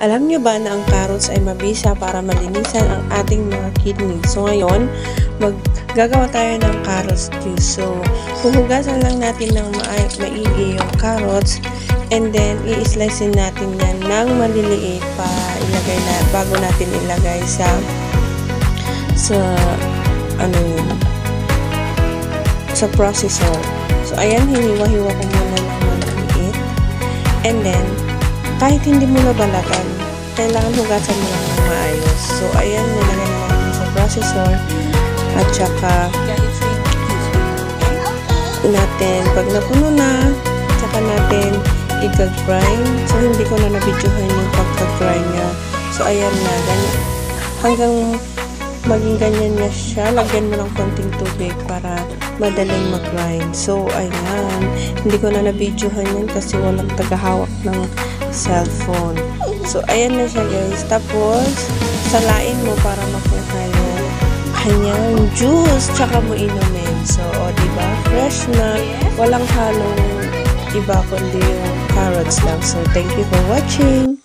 Alam nyo ba na ang carrots ay mabisa para malinisan ang ating mga kidney? So ngayon, gagawa tayo ng carrots juice. So, huhugasan lang natin ng maigi yung carrots and then i-slicein natin yan ng maliliit para ilagay na bago natin ilagay sa processor. So ayan, hiniwa-hiwa ko muna ng maliliit. And then kahit hindi mo nabalatan, kailangan hugasan mo lang ng maayos. So ayan, nilagay na natin sa processor at saka natin, pag napuno na, saka natin i-grind. So hindi ko na nabidyohan yung pagka-grind niya. So ayan na, ganyan. Hanggang maging ganyan na siya, lagyan mo ng konting tubig para madaling mag-grind. So ayan, hindi ko na nabidyohan yan kasi walang tagahawak ng cellphone. So ayan na siya guys. Tapos salain mo para makuha yung kanyang juice tsaka mo inumin. So diba, fresh na, walang halong iba kundi yung carrots lang. So thank you for watching.